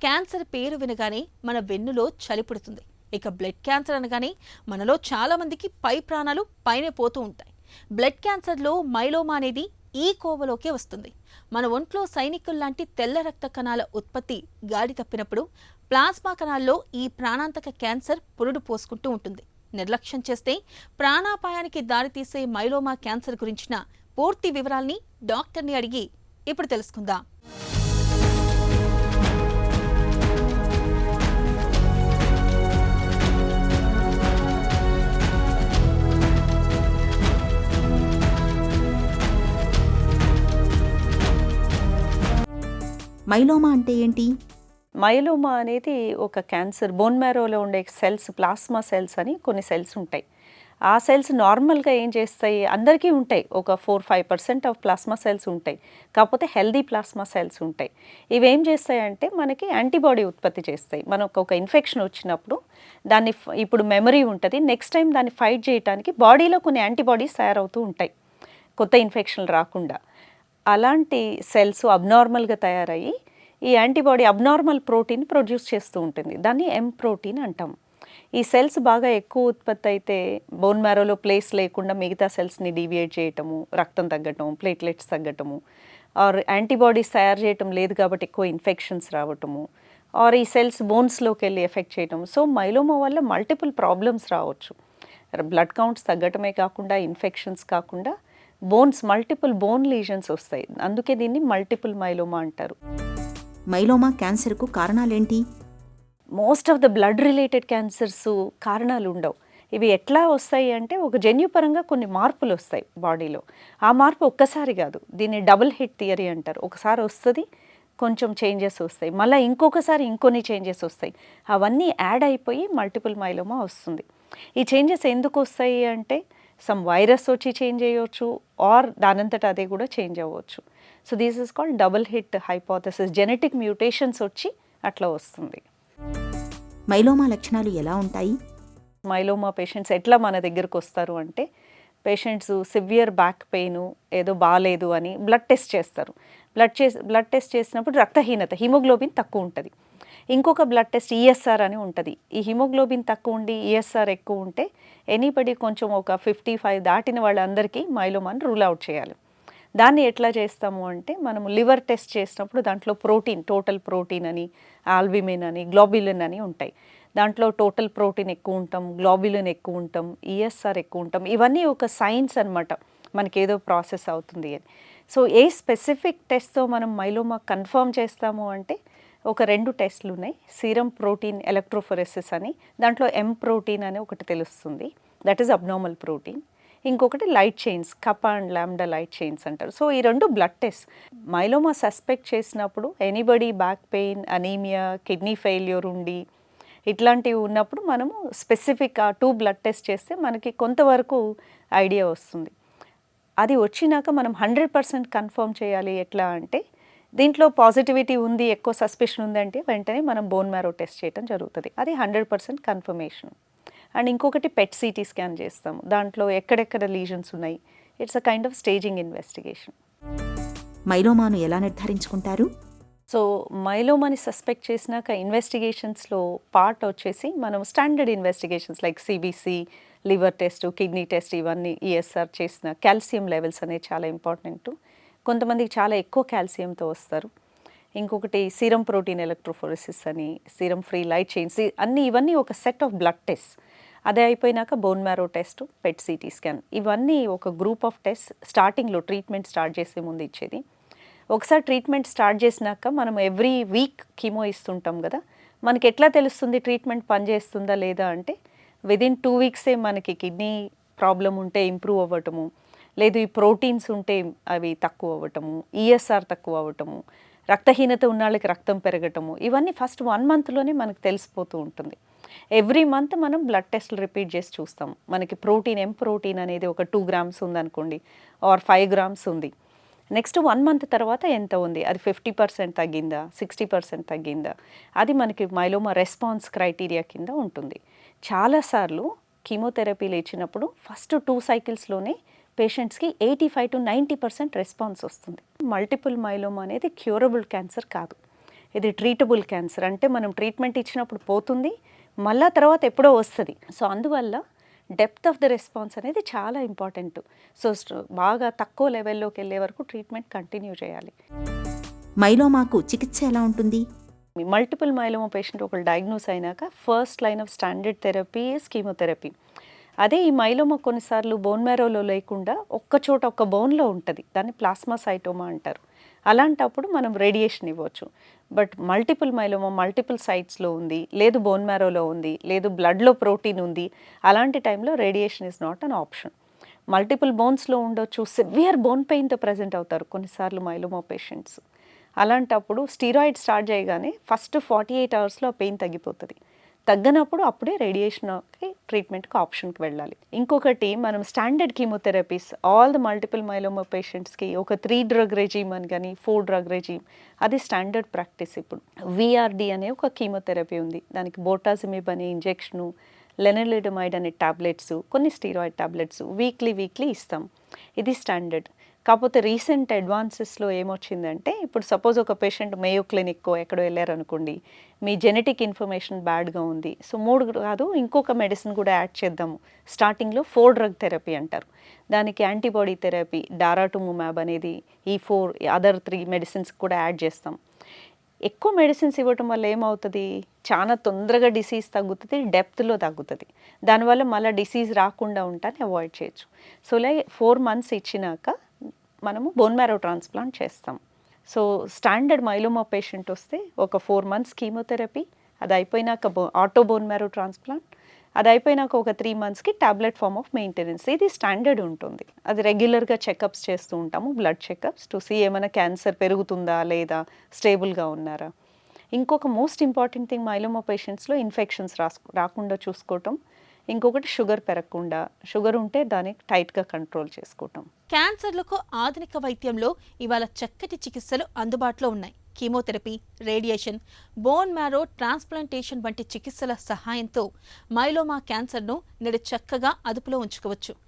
Cancer పేరు వినగానే మన వెన్నులో చలి పుడుతుంది. ఇక బ్లడ్ క్యాన్సర్ అనగానే మనలో చాలా మందికి పై ప్రాణాలు పైనే పోతూ ఉంటాయి. బ్లడ్ క్యాన్సర్లో మైలోమా అనేది ఈ కోవలోకే వస్తుంది. మన ఒంట్లో సైనికుల్లాంటి తెల్ల రక్త కణాల ఉత్పత్తి గాడి తప్పినప్పుడు ప్లాస్మా కణాల్లో ఈ ప్రాణాంతక క్యాన్సర్ పురుడు పోసుకుంటూ ఉంటుంది. నిర్లక్ష్యం చేస్తే ప్రాణాపాయానికి దారితీసే మైలోమా క్యాన్సర్ గురించిన పూర్తి వివరాల్ని డాక్టర్ని అడిగి ఇప్పుడు తెలుసుకుందాం. మైలోమా అంటే ఏంటి? మైలోమా అనేది ఒక క్యాన్సర్. బోన్ మ్యారోలో ఉండే సెల్స్, ప్లాస్మా సెల్స్ అని కొన్ని సెల్స్ ఉంటాయి. ఆ సెల్స్ నార్మల్గా ఏం చేస్తాయి, అందరికీ ఉంటాయి. ఒక 4-5% ఆఫ్ ప్లాస్మా సెల్స్ ఉంటాయి. కాకపోతే హెల్దీ ప్లాస్మా సెల్స్ ఉంటాయి. ఇవి ఏం చేస్తాయంటే మనకి యాంటీబాడీ ఉత్పత్తి చేస్తాయి. మనకు ఒక ఇన్ఫెక్షన్ వచ్చినప్పుడు దాన్ని, ఇప్పుడు మెమరీ ఉంటుంది, నెక్స్ట్ టైం దాన్ని ఫైట్ చేయడానికి బాడీలో కొన్ని యాంటీబాడీస్ తయారవుతూ ఉంటాయి కొత్త ఇన్ఫెక్షన్లు రాకుండా. అలాంటి సెల్స్ అబ్నార్మల్గా తయారయ్యి ఈ యాంటీబాడీ అబ్నార్మల్ ప్రోటీన్ ప్రొడ్యూస్ చేస్తూ ఉంటుంది. దాన్ని ఎం ప్రోటీన్ అంటాం. ఈ సెల్స్ బాగా ఎక్కువ ఉత్పత్తి అయితే బోన్ మ్యారోలో ప్లేస్ లేకుండా మిగతా సెల్స్ని డీవియేట్ చేయటము, రక్తం తగ్గటము, ప్లేట్లెట్స్ తగ్గటము, ఆర్ యాంటీబాడీస్ తయారు చేయటం లేదు కాబట్టి ఎక్కువ ఇన్ఫెక్షన్స్ రావటము, ఆర్ ఈ సెల్స్ బోన్స్లోకి వెళ్ళి ఎఫెక్ట్ చేయటం. సో మైలోమా వల్ల మల్టిపుల్ ప్రాబ్లమ్స్ రావచ్చు. బ్లడ్ కౌంట్స్ తగ్గటమే కాకుండా, ఇన్ఫెక్షన్స్ కాకుండా బోన్స్, మల్టిపుల్ బోన్ లీజన్స్ వస్తాయి. అందుకే దీన్ని మల్టిపుల్ మైలోమా అంటారు. మైలోమా క్యాన్సర్కు కారణాలేంటి? Most of the blood related cancers కారణాలు ఉండవు. ఇవి ఎట్లా వస్తాయి అంటే ఒక జన్యుపరంగా కొన్ని మార్పులు వస్తాయి బాడీలో. ఆ మార్పు ఒక్కసారి కాదు, దీన్ని డబుల్ హిట్ థియరీ అంటారు. ఒకసారి వస్తుంది, కొంచెం చేంజెస్ వస్తాయి, మళ్ళీ ఇంకొకసారి ఇంకొన్ని చేంజెస్ వస్తాయి. అవన్నీ యాడ్ అయిపోయి మల్టిపుల్ మైలోమా వస్తుంది. ఈ చేంజెస్ ఎందుకు వస్తాయి అంటే సమ్ వైరస్ వచ్చి చేంజ్ అయ్యవచ్చు, ఆర్ దానంతట అదే కూడా చేంజ్ అవ్వచ్చు. So this is called double hit hypothesis. Genetic mutations వచ్చి అట్లా వస్తుంది. మైలోమా లక్షణాలు ఎలా ఉంటాయి? మైలోమా పేషెంట్స్ ఎట్లా మన దగ్గరకు వస్తారు అంటే, పేషెంట్స్ సివియర్ బ్యాక్ పెయిన్, ఏదో బాగాలేదు అని బ్లడ్ టెస్ట్ చేస్తారు. బ్లడ్ టెస్ట్ చేసినప్పుడు రక్తహీనత, హిమోగ్లోబిన్ తక్కువ ఉంటుంది. ఇంకొక బ్లడ్ టెస్ట్ ఈఎస్ఆర్ అని ఉంటుంది. ఈ హిమోగ్లోబిన్ తక్కువ ఉండి ఈఎస్ఆర్ ఎక్కువ ఉంటే ఎనీబడి కొంచెం ఒక 55 దాటిన వాళ్ళందరికీ మైలోమాని రూల్ అవుట్ చేయాలి. దాన్ని ఎట్లా చేస్తాము అంటే, మనము లివర్ టెస్ట్ చేసినప్పుడు దాంట్లో ప్రోటీన్, టోటల్ ప్రోటీన్ అని, ఆల్బుమిన్ అని, గ్లోబులిన్ అని ఉంటాయి. దాంట్లో టోటల్ ప్రోటీన్ ఎక్కువ ఉంటాం, గ్లోబులిన్ ఎక్కువ ఉంటాం, ఈఎస్ఆర్ ఎక్కువ ఉంటాం. ఇవన్నీ ఒక సైన్స్ అనమాట, మనకి ఏదో ప్రాసెస్ అవుతుంది అని. సో ఏ స్పెసిఫిక్ టెస్ట్తో మనం మైలోమా కన్ఫర్మ్ చేస్తాము అంటే, ఒక 2 టెస్ట్లు ఉన్నాయి. సీరం ప్రోటీన్ ఎలక్ట్రోఫోరెసిస్ అని, దాంట్లో ఎం ప్రోటీన్ అని ఒకటి తెలుస్తుంది, దట్ ఈస్ అబ్నార్మల్ ప్రోటీన్. ఇంకొకటి light chains, kappa and lambda light chains అంటారు. సో ఈ 2 బ్లడ్ టెస్ట్ మైలోమా సస్పెక్ట్ చేసినప్పుడు, anybody back pain, anaemia, kidney failure ఉండి ఇట్లాంటివి ఉన్నప్పుడు మనము స్పెసిఫిక్ ఆ 2 బ్లడ్ టెస్ట్ చేస్తే మనకి కొంతవరకు ఐడియా వస్తుంది. అది వచ్చినాక మనం 100% కన్ఫర్మ్ చేయాలి. ఎట్లా అంటే, దీంట్లో పాజిటివిటీ ఉంది, ఎక్కువ సస్పెషన్ ఉందంటే వెంటనే మనం బోన్ మ్యారో టెస్ట్ చేయడం జరుగుతుంది. అది 100% కన్ఫర్మేషన్. అండ్ ఇంకొకటి పెట్ సిటీ స్కాన్ చేస్తాము, దాంట్లో ఎక్కడెక్కడ లీజన్స్ ఉన్నాయి. It's a kind of staging investigation. మైలోమాను ఎలా నిర్ధారించుకుంటారు? సో మైలోమాని సస్పెక్ట్ చేసినాక ఇన్వెస్టిగేషన్స్లో పార్ట్ వచ్చేసి మనం standard investigations like CBC, liver test, kidney test, ఇవన్నీ ఈఎస్ఆర్ చేసిన. కాల్షియం లెవెల్స్ అనేవి చాలా ఇంపార్టెంట్. కొంతమందికి చాలా ఎక్కువ కాల్షియంతో వస్తారు. ఇంకొకటి సీరం ప్రోటీన్ ఎలక్ట్రోఫోరెసిస్ అని, సీరం ఫ్రీ లైట్ చైన్స్, ఇవన్నీ ఒక సెట్ ఆఫ్ బ్లడ్ టెస్ట్. అదే అయిపోయినాక bone marrow test, PET CT scan, ఇవన్నీ ఒక గ్రూప్ ఆఫ్ టెస్ట్. స్టార్టింగ్లో ట్రీట్మెంట్ స్టార్ట్ చేసే ముందు ఇచ్చేది. ఒకసారి ట్రీట్మెంట్ స్టార్ట్ చేసినాక మనం ఎవ్రీ వీక్ కీమో ఇస్తుంటాం కదా, మనకి ఎట్లా తెలుస్తుంది ట్రీట్మెంట్ పనిచేస్తుందా లేదా అంటే, విదిన్ 2 వీక్సే మనకి కిడ్నీ ప్రాబ్లం ఉంటే ఇంప్రూవ్ అవ్వటము, లేదు ఈ ప్రోటీన్స్ ఉంటే అవి తక్కువ అవ్వటము, ఈఎస్ఆర్ తక్కువ అవ్వటము, రక్తహీనత ఉన్న వాళ్ళకి రక్తం పెరగటము, ఇవన్నీ ఫస్ట్ 1 మంత్లోనే మనకు తెలిసిపోతూ ఉంటుంది. ఎవ్రీ మంత్ మనం బ్లడ్ టెస్ట్లు రిపీట్ చేసి చూస్తాం. మనకి ప్రోటీన్, ఎం ప్రోటీన్ అనేది ఒక 2 గ్రామ్స్ ఉందనుకోండి, ఆర్ 5 గ్రామ్స్ ఉంది. నెక్స్ట్ 1 మంత్ తర్వాత ఎంత ఉంది, అది 50% తగ్గిందా, 60% తగ్గిందా, అది మనకి మైలోమా రెస్పాన్స్ క్రైటీరియా కింద ఉంటుంది. చాలాసార్లు కీమోథెరపీలు ఇచ్చినప్పుడు ఫస్ట్ 2 సైకిల్స్లోనే పేషెంట్స్కి 85 to 90% రెస్పాన్స్ వస్తుంది. మల్టిపుల్ మైలోమా అనేది క్యూరబుల్ క్యాన్సర్ కాదు. ఇది ట్రీటబుల్ క్యాన్సర్, అంటే మనం ట్రీట్మెంట్ ఇచ్చినప్పుడు పోతుంది, మళ్ళా తర్వాత ఎప్పుడో వస్తుంది. సో అందువల్ల డెప్త్ ఆఫ్ ద రెస్పాన్స్ అనేది చాలా ఇంపార్టెంట్. సో బాగా తక్కువ లెవెల్లోకి వెళ్ళే వరకు ట్రీట్మెంట్ కంటిన్యూ చేయాలి. మైలోమాకు చికిత్స ఎలా ఉంటుంది? మల్టిపుల్ మైలోమా పేషెంట్ ఒకళ్ళు డయాగ్నోస్ అయినాక first line of standard therapy chemotherapy. అదే ఈ మైలోమా కొన్నిసార్లు బోన్ మ్యారోలో లేకుండా ఒక్కచోట ఒక్క బోన్లో ఉంటుంది, దాన్ని ప్లాస్మాసైటోమా అంటారు. అలాంటప్పుడు మనం రేడియేషన్ ఇవ్వచ్చు. బట్ మల్టిపుల్ మైలోమా మల్టిపుల్ సైట్స్లో ఉంది, లేదు బోన్ మ్యారోలో ఉంది, లేదు బ్లడ్లో ప్రోటీన్ ఉంది, అలాంటి టైంలో radiation is not an option. Multiple బోన్స్లో ఉండొచ్చు, సివియర్ బోన్ పెయిన్తో ప్రజెంట్ అవుతారు కొన్నిసార్లు మైలోమా పేషెంట్స్. అలాంటప్పుడు స్టీరాయిడ్ స్టార్ట్ చేయగానే ఫస్ట్ 48 అవర్స్లో ఆ పెయిన్ తగ్గిపోతుంది. తగ్గనప్పుడు అప్పుడే రేడియేషన్కి ట్రీట్మెంట్కి ఆప్షన్కి వెళ్ళాలి. ఇంకొకటి, మనం standard chemotherapies all the multiple myeloma పేషెంట్స్కి ఒక 3 డ్రగ్ రెజీమ్ అని కానీ 4 డ్రగ్ రెజీమ్, అది స్టాండర్డ్ ప్రాక్టీస్. ఇప్పుడు విఆర్డి అనే ఒక కీమోథెరపీ ఉంది, దానికి బోటాజిమిబ్ అనే ఇంజెక్షను, లెనలిడమైడ్ అనే టాబ్లెట్స్, కొన్ని స్టీరాయిడ్ టాబ్లెట్స్ వీక్లీ ఇస్తాం. ఇది స్టాండర్డ్. కాకపోతే రీసెంట్ అడ్వాన్సెస్లో ఏమొచ్చిందంటే, ఇప్పుడు సపోజ్ ఒక పేషెంట్ మేయో క్లినిక్కో ఎక్కడో వెళ్ళారనుకోండి, మీ జెనెటిక్ ఇన్ఫర్మేషన్ బ్యాడ్గా ఉంది, సో 3 కాదు ఇంకొక మెడిసిన్ కూడా యాడ్ చేద్దాము. స్టార్టింగ్లో 4 డ్రగ్ థెరపీ అంటారు, దానికి యాంటీబాడీ థెరపీ డారాటుముమాబ్ అనేది, ఈ 4 అదర్ 3 మెడిసిన్స్ కూడా యాడ్ చేస్తాం. ఎక్కువ మెడిసిన్స్ ఇవ్వటం వల్ల ఏమవుతుంది, చాలా తొందరగా డిసీజ్ తగ్గుతుంది, డెప్త్లో తగ్గుతుంది. దానివల్ల మళ్ళీ డిసీజ్ రాకుండా ఉంటాన్ని అవాయిడ్ చేయొచ్చు. సో ఇలాగే 4 మంత్స్ ఇచ్చినాక మనము బోన్ మ్యారో ట్రాన్స్ప్లాంట్ చేస్తాం. సో స్టాండర్డ్ మైలోమా పేషెంట్ వస్తే ఒక 4 మంత్స్ కీమోథెరపీ, అది అయిపోయినాక ఆటో బోన్ మ్యారో ట్రాన్స్ప్లాంట్, అది అయిపోయినాక ఒక 3 మంత్స్కి టాబ్లెట్ ఫామ్ ఆఫ్ మెయింటెనెన్స్. ఇది స్టాండర్డ్ ఉంటుంది. అది రెగ్యులర్గా చెకప్స్ చేస్తూ ఉంటాము, బ్లడ్ చెకప్స్ టు సీ ఏమైనా క్యాన్సర్ పెరుగుతుందా లేదా, స్టేబుల్గా ఉన్నారా. ఇంకొక మోస్ట్ ఇంపార్టెంట్ థింగ్ మైలోమా పేషెంట్స్లో ఇన్ఫెక్షన్స్ రాకుండా చూసుకోవటం, ఇంకొకటి షుగర్ పెరగకుండా, షుగర్ ఉంటే దాన్ని టైట్గా కంట్రోల్ చేసుకోవటం. క్యాన్సర్లకు ఆధునిక వైద్యంలో ఇవాళ చక్కటి చికిత్సలు అందుబాటులో ఉన్నాయి. Chemotherapy, radiation, bone marrow transplantation వంటి చికిత్సల సహాయంతో మైలోమా క్యాన్సర్ను నేడు చక్కగా అదుపులో ఉంచుకోవచ్చు.